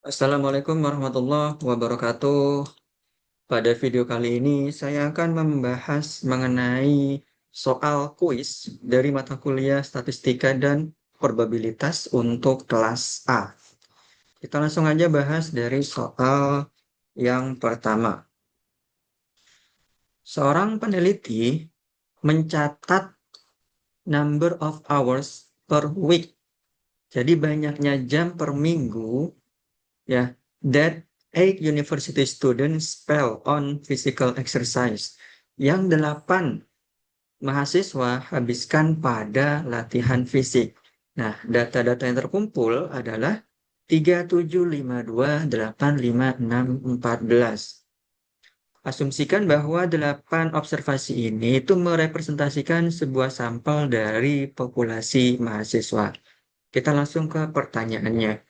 Assalamualaikum warahmatullahi wabarakatuh. Pada video kali ini saya akan membahas mengenai soal kuis dari mata kuliah Statistika dan Probabilitas untuk kelas A. Kita langsung aja bahas dari soal yang pertama. Seorang peneliti mencatat number of hours per week. Jadi banyaknya jam per minggu ya that eight university students spell on physical exercise yang 8 mahasiswa habiskan pada latihan fisik. Nah, data-data yang terkumpul adalah 37528564. Asumsikan bahwa 8 observasi ini itu merepresentasikan sebuah sampel dari populasi mahasiswa. Kita langsung ke pertanyaannya.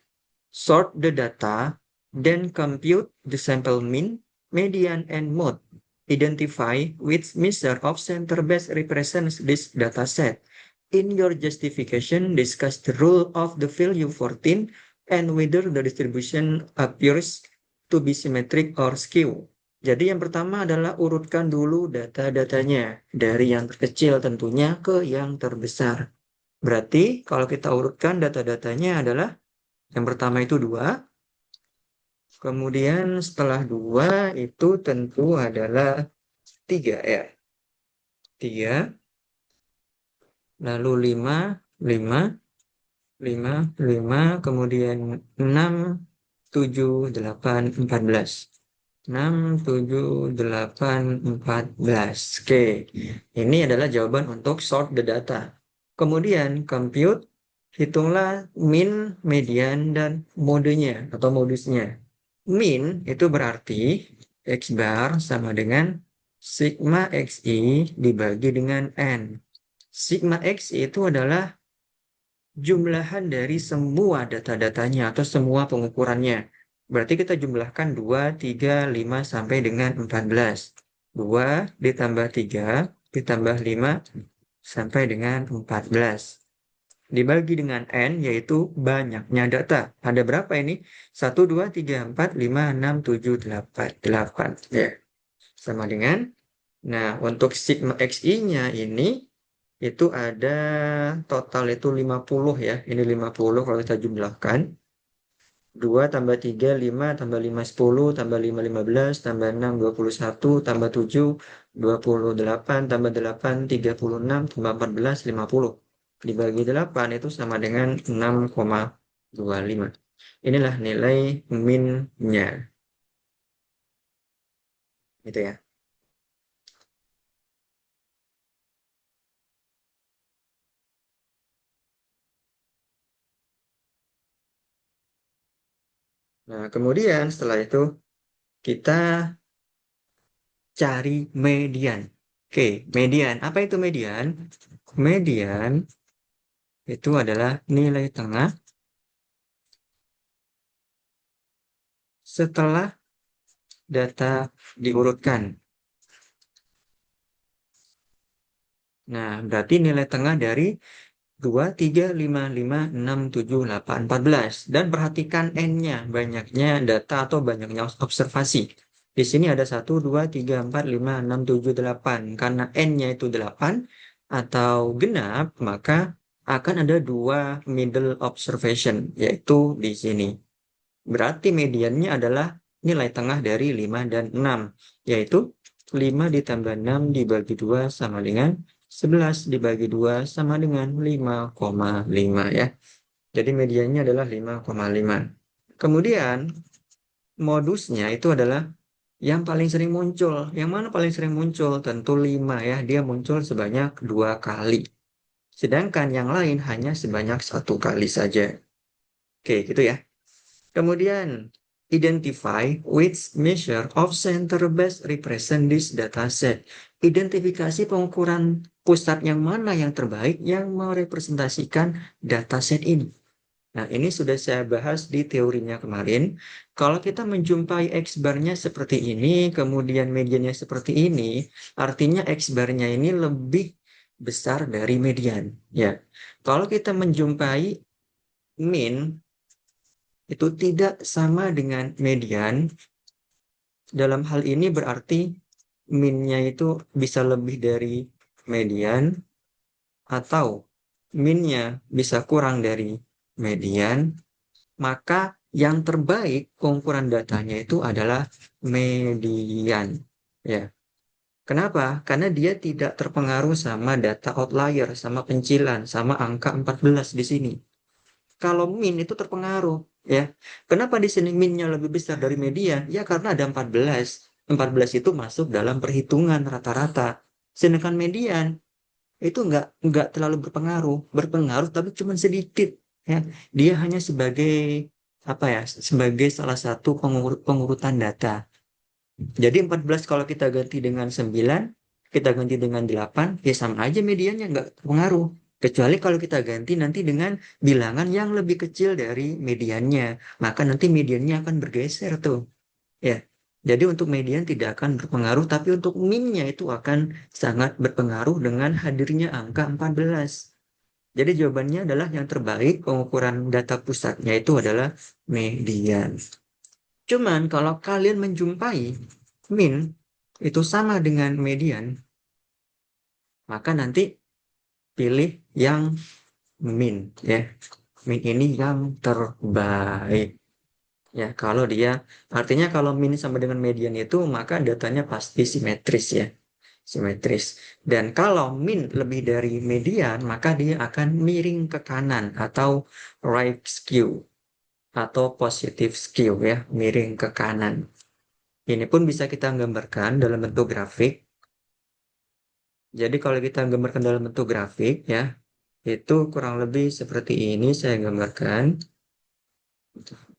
Sort the data, then compute the sample mean, median, and mode. Identify which measure of center best represents this dataset. In your justification, discuss the rule of the value 14 and whether the distribution appears to be symmetric or skew. Jadi yang pertama adalah urutkan dulu data-datanya dari yang terkecil tentunya ke yang terbesar. Berarti kalau kita urutkan data-datanya adalah yang pertama itu 2, kemudian setelah 2 itu tentu adalah 3 ya. 3, lalu 5, 5, 5, 5, kemudian 6, 7, 8, 14. 6, 7, 8, 14. Oke, ini adalah jawaban untuk sort the data. Kemudian compute, hitunglah mean, median, dan modenya atau modusnya. Mean itu berarti X bar sama dengan sigma XI dibagi dengan N. Sigma XI itu adalah jumlahan dari semua data-datanya atau semua pengukurannya. Berarti kita jumlahkan 2, 3, 5, sampai dengan 14. 2 ditambah 3 ditambah 5 sampai dengan 14. Dibagi dengan N, yaitu banyaknya data. Ada berapa ini? 1, 2, 3, 4, 5, 6, 7, 8. 8. Ya. Sama dengan, nah untuk sigma XI-nya ini, itu ada total itu 50 ya. Ini 50 kalau kita jumlahkan. 2 tambah 3, 5, tambah 5, 10, tambah 5, 15, tambah 6, 21, tambah 7, 28, tambah 8, 36, tambah 14, 50. Dibagi 8 itu sama dengan 6,25. Inilah nilai min-nya. Gitu ya. Nah, kemudian setelah itu kita cari median. Oke, median. Apa itu median? Median itu adalah nilai tengah setelah data diurutkan. Nah, berarti nilai tengah dari 2, 3, 5, 5, 6, 7, 8, 14. Dan perhatikan N-nya, banyaknya data atau banyaknya observasi. Di sini ada 1, 2, 3, 4, 5, 6, 7, 8. Karena N-nya itu 8 atau genap, maka akan ada 2 middle observation, yaitu di sini. Berarti mediannya adalah nilai tengah dari 5 dan 6, yaitu 5 ditambah 6 dibagi 2 sama dengan 11 dibagi 2 sama dengan 5,5 ya. Jadi mediannya adalah 5,5. Kemudian modusnya itu adalah yang paling sering muncul. Yang mana paling sering muncul? Tentu 5 ya. Dia muncul sebanyak 2 kali. Sedangkan yang lain hanya sebanyak 1 kali saja. Oke, gitu ya. Kemudian, identify which measure of center best represent this dataset. Identifikasi pengukuran pusat yang mana yang terbaik yang merepresentasikan dataset ini. Nah, ini sudah saya bahas di teorinya kemarin. Kalau kita menjumpai X-bar-nya seperti ini, kemudian mediannya seperti ini, artinya X-bar-nya ini lebih besar dari median. Ya, kalau kita menjumpai min itu tidak sama dengan median, dalam hal ini berarti min-nya itu bisa lebih dari median atau min-nya bisa kurang dari median, maka yang terbaik pengukuran datanya itu adalah median. Ya. Kenapa? Karena dia tidak terpengaruh sama data outlier, sama pencilan, sama angka 14 di sini. Kalau min itu terpengaruh, ya. Kenapa di sini minnya lebih besar dari median? Ya karena ada 14. 14 itu masuk dalam perhitungan rata-rata. Sedangkan median itu nggak terlalu berpengaruh tapi cuma sedikit, ya. Dia hanya sebagai apa ya? Sebagai salah satu pengurutan data. Jadi 14 kalau kita ganti dengan 9, kita ganti dengan 8, ya sama aja mediannya nggak pengaruh. Kecuali kalau kita ganti nanti dengan bilangan yang lebih kecil dari mediannya, maka nanti mediannya akan bergeser tuh. Ya. Jadi untuk median tidak akan berpengaruh, tapi untuk min-nya itu akan sangat berpengaruh dengan hadirnya angka 14. Jadi jawabannya adalah yang terbaik pengukuran data pusatnya itu adalah median. Cuman kalau kalian menjumpai min itu sama dengan median, maka nanti pilih yang min, ya. Min ini yang terbaik. Ya, kalau dia artinya kalau min sama dengan median itu maka datanya pasti simetris, ya. Simetris. Dan kalau min lebih dari median, maka dia akan miring ke kanan atau right skew atau positive skew, ya, miring ke kanan. Ini pun bisa kita gambarkan dalam bentuk grafik. Jadi kalau kita gambarkan dalam bentuk grafik, ya, itu kurang lebih seperti ini saya gambarkan.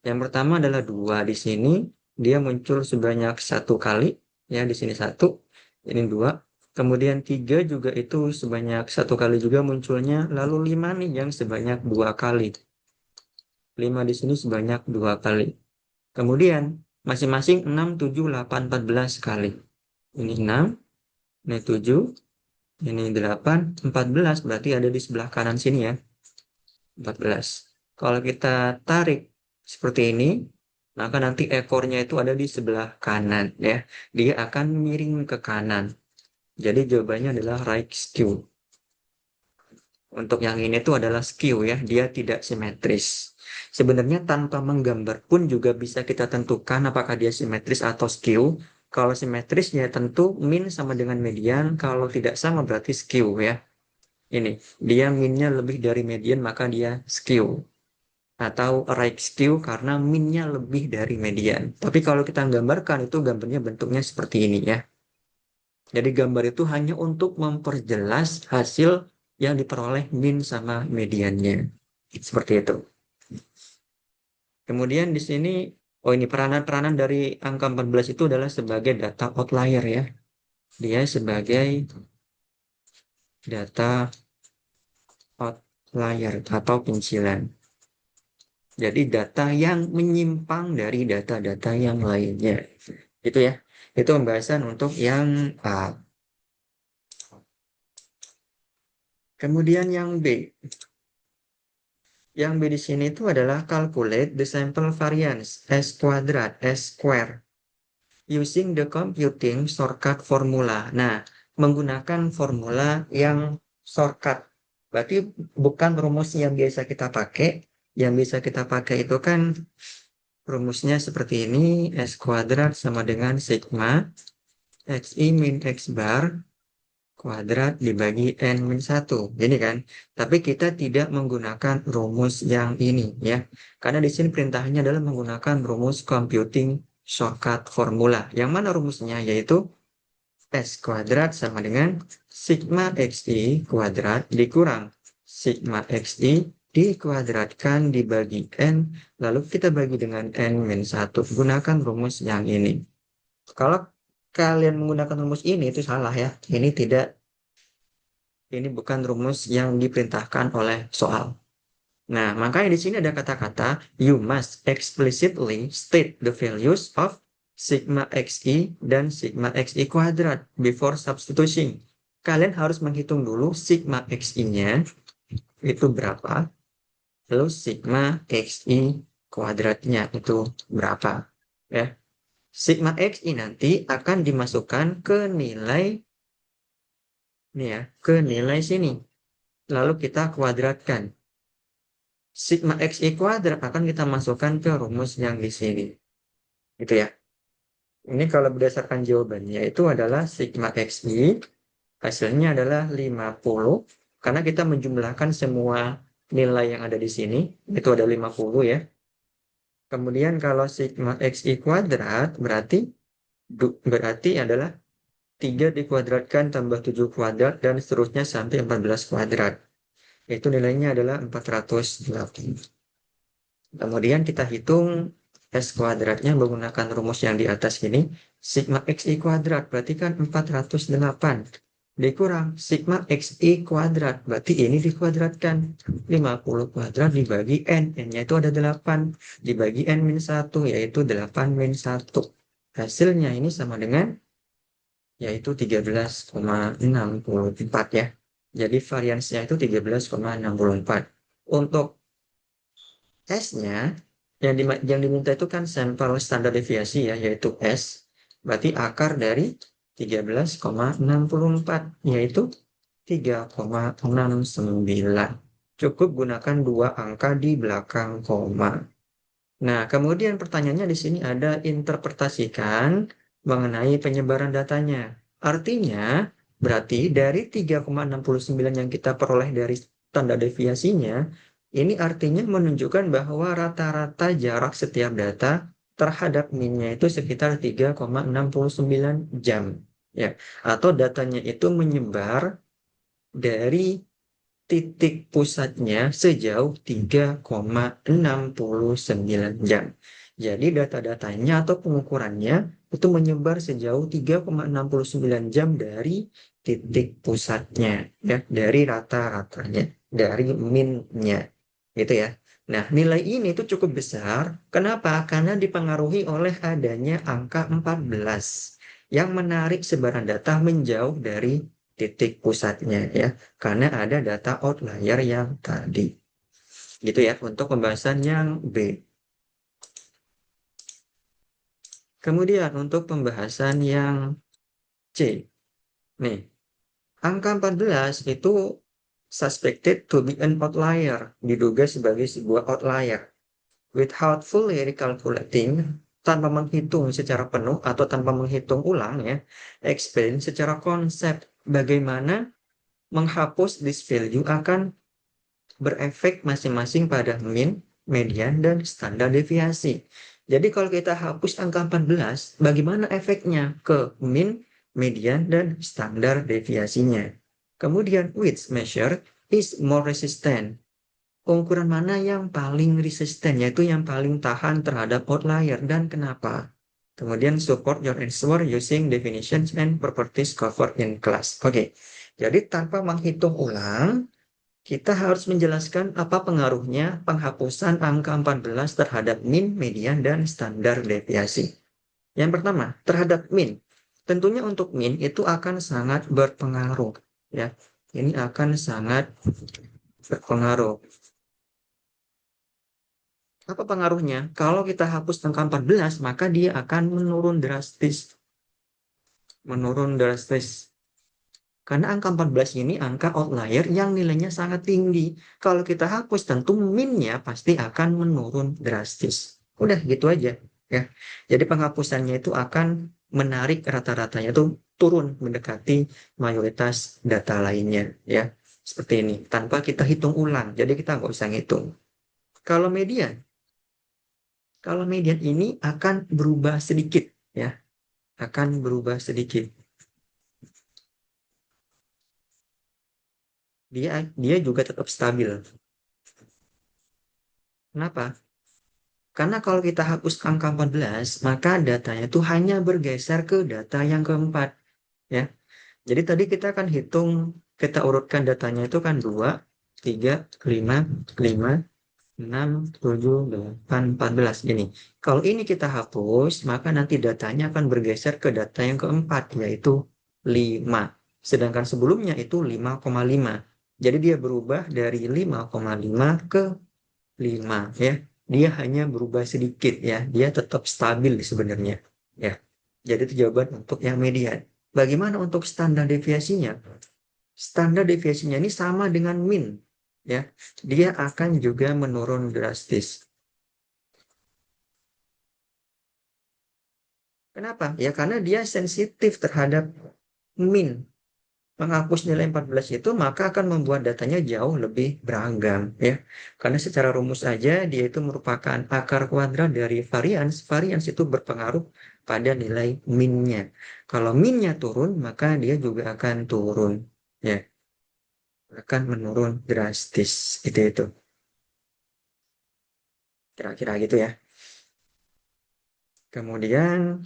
Yang pertama adalah 2 di sini, dia muncul sebanyak 1 kali, ya, di sini 1, ini 2. Kemudian 3 juga itu sebanyak 1 kali juga munculnya, lalu 5 nih yang sebanyak 2 kali. 5 di sini sebanyak 2 kali. Kemudian masing-masing 6, 7, 8, 14 kali. Ini 6, ini 7, ini 8, 14 berarti ada di sebelah kanan sini, ya. 14. Kalau kita tarik seperti ini, maka nanti ekornya itu ada di sebelah kanan, ya. Dia akan miring ke kanan. Jadi jawabannya adalah right skew. Untuk yang ini tuh adalah skew, ya. Dia tidak simetris. Sebenarnya tanpa menggambar pun juga bisa kita tentukan apakah dia simetris atau skew. Kalau simetris ya tentu min sama dengan median. Kalau tidak sama berarti skew, ya. Ini, dia minnya lebih dari median maka dia skew. Atau right skew karena minnya lebih dari median. Tapi kalau kita gambarkan itu gambarnya bentuknya seperti ini, ya. Jadi gambar itu hanya untuk memperjelas hasil yang diperoleh min sama mediannya. Seperti itu. Kemudian di sini, oh ini peranan-peranan dari angka 14 itu adalah sebagai data outlier, ya. Dia sebagai data outlier atau pencilan. Jadi data yang menyimpang dari data-data yang lainnya. Itu, ya. Itu pembahasan untuk yang A. Kemudian yang B. Yang B di sini itu adalah calculate the sample variance S kuadrat, S square using the computing shortcut formula. Nah, menggunakan formula yang shortcut. Berarti bukan rumus yang biasa kita pakai. Yang bisa kita pakai itu kan rumusnya seperti ini. S kuadrat sama dengan sigma XI min X bar kuadrat dibagi N min 1. Ini kan. Tapi kita tidak menggunakan rumus yang ini, ya. Karena di sini perintahnya adalah menggunakan rumus computing shortcut formula. Yang mana rumusnya? Yaitu S kuadrat sama dengan sigma XI kuadrat dikurang sigma XI dikuadratkan dibagi N, lalu kita bagi dengan N min 1. Gunakan rumus yang ini. Kalau kalian menggunakan rumus ini itu salah, ya. Ini bukan rumus yang diperintahkan oleh soal. Nah, makanya di sini ada kata-kata you must explicitly state the values of sigma xi dan sigma xi kuadrat before substituting. Kalian harus menghitung dulu sigma xi-nya itu berapa, lalu sigma xi kuadratnya itu berapa. Ya. Sigma XI nanti akan dimasukkan ke nilai, nih ya, ke nilai sini. Lalu kita kuadratkan. Sigma XI kuadrat akan kita masukkan ke rumus yang di sini. Gitu ya. Ini kalau berdasarkan jawabannya itu adalah sigma XI, hasilnya adalah 50, karena kita menjumlahkan semua nilai yang ada di sini, itu ada 50 ya. Kemudian kalau sigma XI kuadrat berarti adalah 3 dikuadratkan tambah 7 kuadrat dan seterusnya sampai 14 kuadrat. Itu nilainya adalah 408. Kemudian kita hitung S kuadratnya menggunakan rumus yang di atas ini. Sigma XI kuadrat berarti kan 408. Dikurang sigma XI kuadrat. Berarti ini dikuadratkan. 50 kuadrat dibagi N. N-nya itu ada 8. Dibagi N min 1 yaitu 8 min 1. Hasilnya ini sama dengan yaitu 13,64 ya. Jadi variansnya itu 13,64. Untuk S-nya yang diminta itu kan sampel standar deviasi ya, yaitu S. Berarti akar dari 13,64 yaitu 3,69. Cukup gunakan 2 angka di belakang koma. Nah, kemudian pertanyaannya di sini ada interpretasikan mengenai penyebaran datanya. Artinya, berarti dari 3,69 yang kita peroleh dari tanda deviasinya, ini artinya menunjukkan bahwa rata-rata jarak setiap data terhadap min-nya itu sekitar 3,69 jam. Ya, atau datanya itu menyebar dari titik pusatnya sejauh 3,69 jam. Jadi data-datanya atau pengukurannya itu menyebar sejauh 3,69 jam dari titik pusatnya, ya, dari rata-ratanya, dari min-nya, gitu ya. Nah, nilai ini tuh cukup besar. Kenapa? Karena dipengaruhi oleh adanya angka 14 yang menarik sebaran data menjauh dari titik pusatnya ya, karena ada data outlier yang tadi. Gitu ya untuk pembahasan yang B. Kemudian untuk pembahasan yang C. Nih, angka 14 itu suspected to be an outlier, diduga sebagai sebuah outlier. Without fully recalculating, tanpa menghitung secara penuh atau tanpa menghitung ulang ya, explain secara konsep bagaimana menghapus this value akan berefek masing-masing pada min, median, dan standar deviasi. Jadi kalau kita hapus angka 14, bagaimana efeknya ke min, median, dan standar deviasinya? Kemudian, which measure is more resistant? Ukuran mana yang paling resisten, yaitu yang paling tahan terhadap outlier, dan kenapa? Kemudian support your answer using definitions and properties covered in class. Oke, jadi tanpa menghitung ulang, kita harus menjelaskan apa pengaruhnya penghapusan angka 14 terhadap min, median, dan standar deviasi. Yang pertama, terhadap min. Tentunya untuk min itu akan sangat berpengaruh. Ya, ini akan sangat berpengaruh. Apa pengaruhnya? Kalau kita hapus angka 14, maka dia akan menurun drastis. Menurun drastis. Karena angka 14 ini angka outlier yang nilainya sangat tinggi. Kalau kita hapus, tentu min-nya pasti akan menurun drastis. Udah gitu aja. Ya. Jadi penghapusannya itu akan menarik rata-ratanya itu turun mendekati mayoritas data lainnya. Ya. Seperti ini. Tanpa kita hitung ulang. Jadi kita nggak usah ngitung. Kalau median. Kalau median ini akan berubah sedikit. Ya. Akan berubah sedikit. Dia juga tetap stabil. Kenapa? Karena kalau kita hapus angka 14, maka datanya itu hanya bergeser ke data yang keempat. Ya. Jadi tadi kita akan hitung, kita urutkan datanya itu kan 2, 3, 5, 5, 6, 7, 8, 14. Ini. Kalau ini kita hapus, maka nanti datanya akan bergeser ke data yang keempat, yaitu 5. Sedangkan sebelumnya itu 5,5. Jadi dia berubah dari 5,5 ke 5 ya. dia hanya berubah sedikit ya, dia tetap stabil sebenarnya ya. Jadi itu jawaban untuk yang median. Bagaimana untuk standar deviasinya? Standar deviasinya ini sama dengan mean ya. Dia akan juga menurun drastis. Kenapa? Ya karena dia sensitif terhadap mean. Menghapus nilai 14 itu maka akan membuat datanya jauh lebih beragam ya. Karena secara rumus aja dia itu merupakan akar kuadrat dari varians. Varians itu berpengaruh pada nilai min-nya. Kalau min-nya turun maka dia juga akan turun ya. Akan menurun drastis itu. Kira-kira gitu ya. Kemudian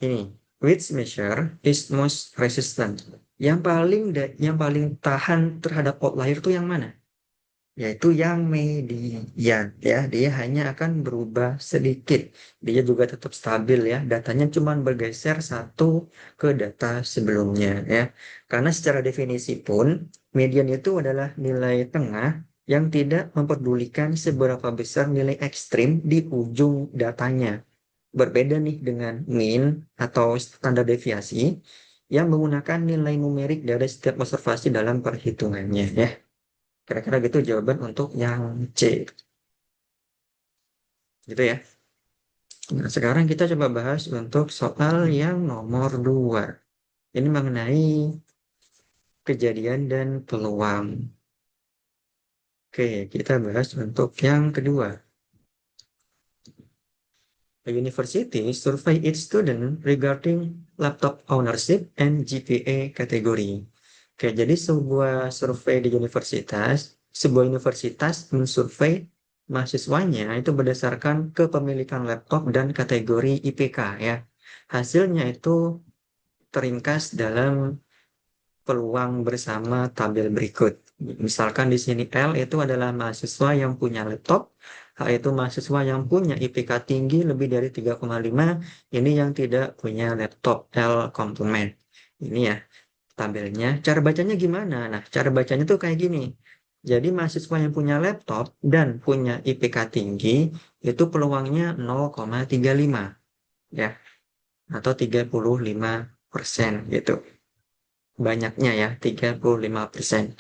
ini, which measure is most resistant? Yang paling tahan terhadap outlier itu yang mana? Yaitu yang median ya. Dia hanya akan berubah sedikit. Dia juga tetap stabil ya. Datanya cuma bergeser satu ke data sebelumnya ya. Karena secara definisi pun median itu adalah nilai tengah yang tidak memperdulikan seberapa besar nilai ekstrim di ujung datanya. Berbeda nih dengan mean atau standar deviasi yang menggunakan nilai numerik dari setiap observasi dalam perhitungannya ya. Kira-kira gitu jawaban untuk yang C. Gitu ya. Nah, sekarang kita coba bahas untuk soal yang nomor 2. Ini mengenai kejadian dan peluang. Oke, kita bahas untuk yang kedua. A university survey its student regarding laptop ownership and GPA category. Oke, jadi sebuah universitas mensurvei mahasiswanya itu berdasarkan kepemilikan laptop dan kategori IPK ya. Hasilnya itu teringkas dalam peluang bersama tabel berikut. Misalkan di sini L itu adalah mahasiswa yang punya laptop, H itu mahasiswa yang punya IPK tinggi lebih dari 3,5, ini yang tidak punya laptop L komplement. Ini ya tabelnya. Cara bacanya gimana? Nah, cara bacanya tuh kayak gini. Jadi mahasiswa yang punya laptop dan punya IPK tinggi itu peluangnya 0,35 ya atau 35% gitu. Banyaknya ya 35%.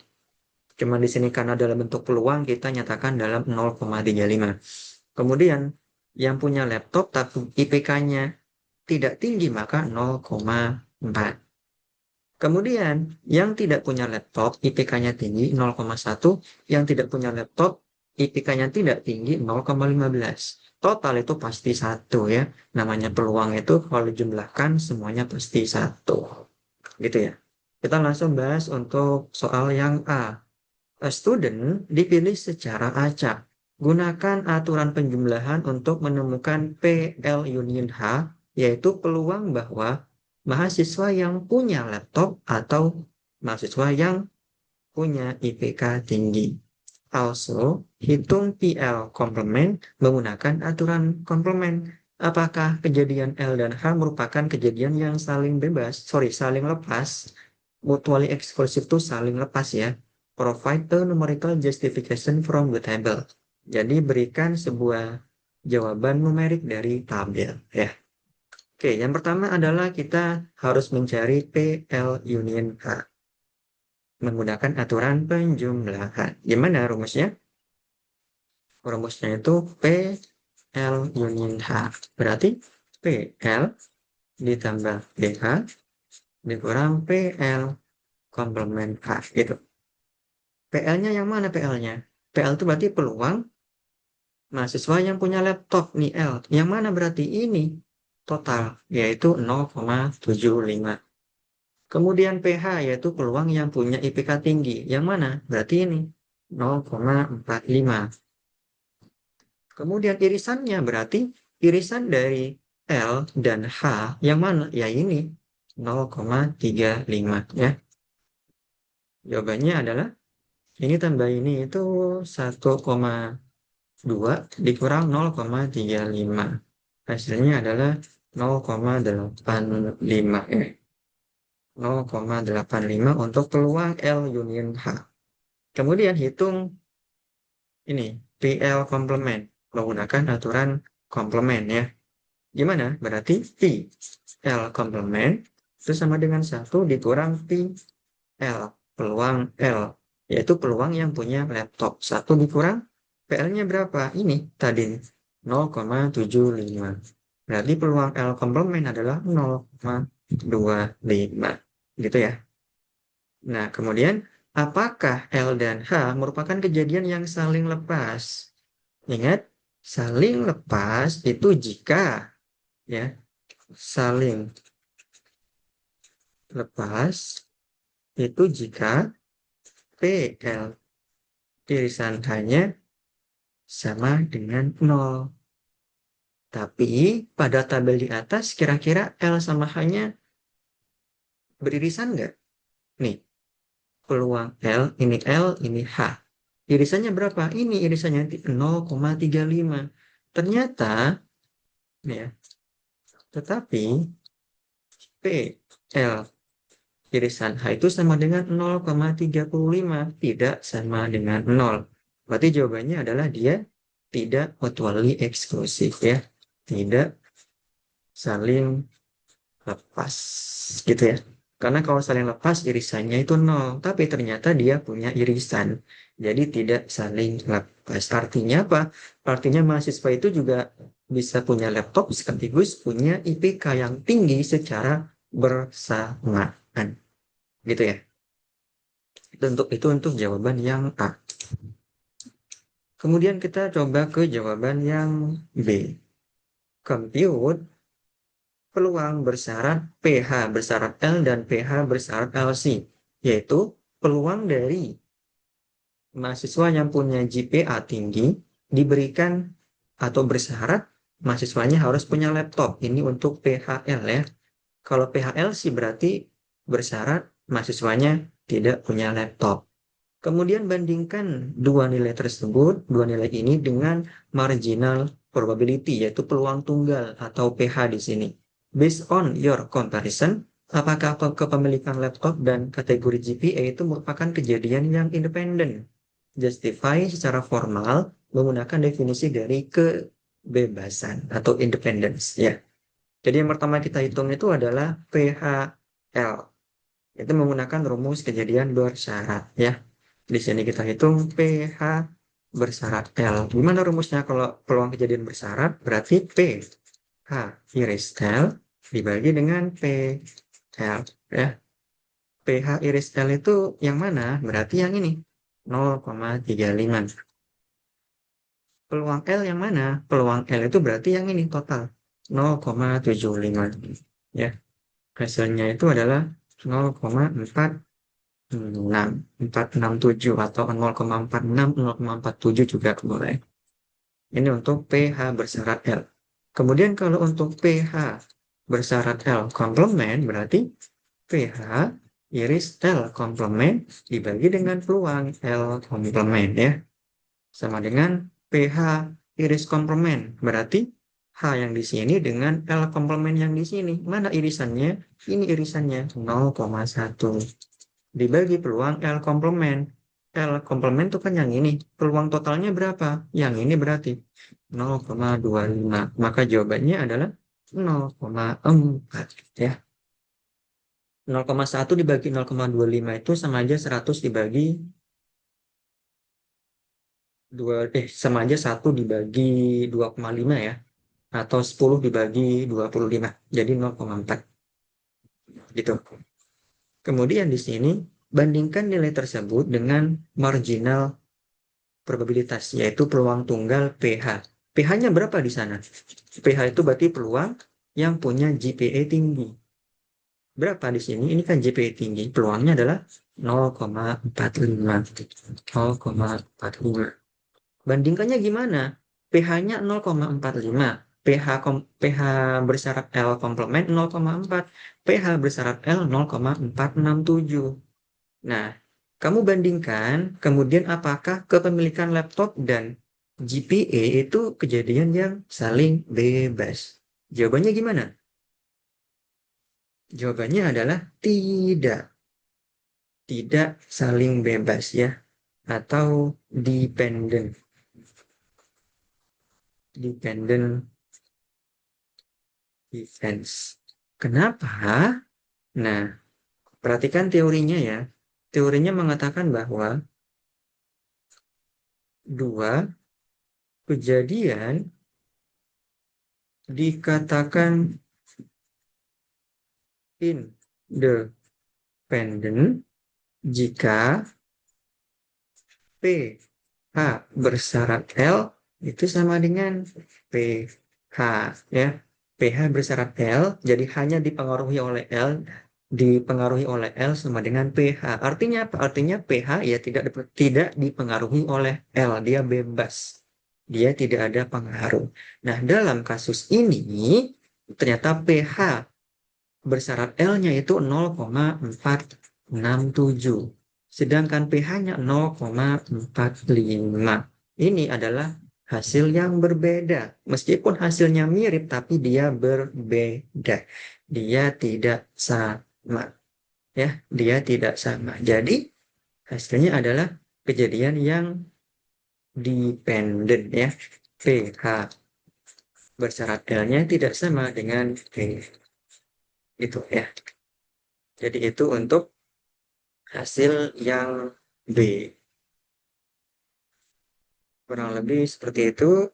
Cuma di sini karena dalam bentuk peluang kita nyatakan dalam 0,35. Kemudian yang punya laptop tapi IPK-nya tidak tinggi maka 0,4. Kemudian yang tidak punya laptop IPK-nya tinggi 0,1, yang tidak punya laptop IPK-nya tidak tinggi 0,15. Total itu pasti satu ya. Namanya peluang itu kalau dijumlahkan semuanya pasti satu. Gitu ya. Kita langsung bahas untuk soal yang A. A student dipilih secara acak. Gunakan aturan penjumlahan untuk menemukan PL union H, yaitu peluang bahwa mahasiswa yang punya laptop atau mahasiswa yang punya IPK tinggi. Also, hitung PL komplement menggunakan aturan komplement. Apakah kejadian L dan H merupakan kejadian yang saling lepas, mutually exclusive itu saling lepas ya. Provide a numerical justification from the table. Jadi berikan sebuah jawaban numerik dari tabel ya. Oke, yang pertama adalah kita harus mencari PL union H menggunakan aturan penjumlahan. Gimana rumusnya? Rumusnya itu PL union H. Berarti PL ditambah BH dikurang PL komplement H gitu. PL-nya yang mana PL-nya? PL itu berarti peluang mahasiswa yang punya laptop nih L. Yang mana berarti ini total yaitu 0,75. Kemudian PH yaitu peluang yang punya IPK tinggi. Yang mana? Berarti ini 0,45. Kemudian irisannya berarti irisan dari L dan H yang mana? Ya ini 0,35 ya. Jawabannya adalah ini tambah ini itu 1,2 dikurang 0,35. Hasilnya adalah 0,85 ya. 0,85 untuk peluang L union H. Kemudian hitung ini PL komplement. menggunakan aturan komplement ya. Gimana? Berarti P L komplement itu sama dengan 1 dikurang P L, peluang L, yaitu peluang yang punya laptop. 1 dikurang PL-nya berapa? Ini tadi 0,75. Berarti peluang L komplement adalah 0,25. Gitu ya. Nah, kemudian apakah L dan H merupakan kejadian yang saling lepas? Ingat, saling lepas itu jika ya, saling lepas itu jika PL irisan H-nya sama dengan 0. Tapi pada tabel di atas kira-kira L sama H-nya beririsan nggak? Nih, peluang L, ini H. Irisannya berapa? Ini irisannya 0,35. Ternyata, ya, tetapi PL irisan H itu sama dengan 0,35. Tidak sama dengan 0. Berarti jawabannya adalah dia tidak mutually eksklusif ya. Tidak saling lepas gitu ya. Karena kalau saling lepas irisannya itu 0, tapi ternyata dia punya irisan. Jadi tidak saling lepas. Artinya apa? Artinya mahasiswa itu juga bisa punya laptop sekaligus punya IPK yang tinggi secara bersamaan. Gitu ya. Itu untuk jawaban yang A. Kemudian kita coba ke jawaban yang B. Compute peluang bersyarat pH bersyarat L dan pH bersyarat LC, yaitu peluang dari mahasiswa yang punya GPA tinggi diberikan atau bersyarat mahasiswanya harus punya laptop. Ini untuk PHL ya. Kalau PHLC berarti bersyarat mahasiswanya tidak punya laptop. Kemudian bandingkan dua nilai tersebut, dua nilai ini dengan marginal probability, yaitu peluang tunggal atau PH di sini. Based on your comparison, apakah kepemilikan laptop dan kategori GPA itu merupakan kejadian yang independen? Justify secara formal menggunakan definisi dari kebebasan atau independence ya. Jadi yang pertama kita hitung itu adalah PHL. Itu menggunakan rumus kejadian bersyarat ya. Di sini kita hitung PH bersyarat L. Gimana rumusnya kalau peluang kejadian bersyarat? Berarti PH iris L dibagi dengan PL ya. PH iris L itu yang mana? Berarti yang ini 0,35. Peluang L yang mana? Peluang L itu berarti yang ini total 0,75 ya. Hasilnya itu adalah 0,467 atau 0,46, 0,47 juga boleh. Ini untuk pH bersyarat L. Kemudian kalau untuk pH bersyarat L komplement berarti pH iris L komplement dibagi dengan peluang L komplement ya. Sama dengan pH iris komplement berarti H yang di sini dengan L komplement yang di sini. Mana irisannya? Ini irisannya 0,1 dibagi peluang L komplement. L komplement itu kan yang ini. Peluang totalnya berapa? Yang ini berarti 0,25. Maka jawabannya adalah 0,4 ya. 0,1 dibagi 0,25 itu sama aja 100 dibagi sama aja 1 dibagi 2,5 ya. Atau 10 dibagi 25. Jadi 0,4 gitu. Kemudian di sini bandingkan nilai tersebut dengan marginal probabilitas, yaitu peluang tunggal pH. pH-nya berapa di sana? pH itu berarti peluang yang punya GPA tinggi. Berapa di sini? Ini kan GPA tinggi. Peluangnya adalah 0,45. 0,45. Bandingkannya gimana? pH-nya 0,45. pH bersyarat L komplement 0,4. pH bersyarat L 0,467. Nah, kamu bandingkan, kemudian apakah kepemilikan laptop dan GPA itu kejadian yang saling bebas? Jawabannya gimana? Jawabannya adalah tidak. Tidak saling bebas ya. Atau dependent. dependent defense. Kenapa? Nah, perhatikan teorinya ya. Teorinya mengatakan bahwa dua kejadian dikatakan independen jika PH bersyarat L itu sama dengan PH ya. PH bersyarat L jadi hanya dipengaruhi oleh L sama dengan PH. Artinya apa? Artinya PH ya tidak dipengaruhi oleh L, dia bebas. Dia tidak ada pengaruh. Nah, dalam kasus ini ternyata PH bersyarat L-nya itu 0,467. Sedangkan pH-nya 0,45. Ini adalah hasil yang berbeda. Meskipun hasilnya mirip, tapi dia berbeda. Dia tidak sama. Ya, dia tidak sama. Jadi, hasilnya adalah kejadian yang dependen ya. pH bersyarat L-nya tidak sama dengan P. Itu ya. Jadi itu untuk hasil yang B. Kurang lebih seperti itu.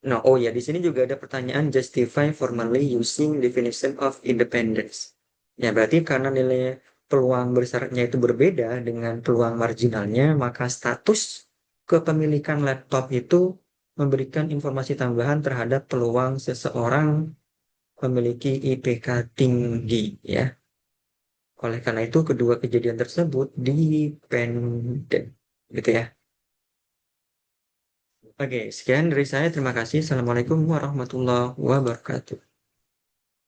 Nah, oh ya, di sini juga ada pertanyaan justify formally using definition of independence. Ya, berarti karena nilai peluang bersyaratnya itu berbeda dengan peluang marginalnya, maka status kepemilikan laptop itu memberikan informasi tambahan terhadap peluang seseorang memiliki IPK tinggi, ya. Oleh karena itu, kedua kejadian tersebut dependen, gitu ya. Oke, sekian dari saya. Terima kasih. Assalamualaikum warahmatullahi wabarakatuh.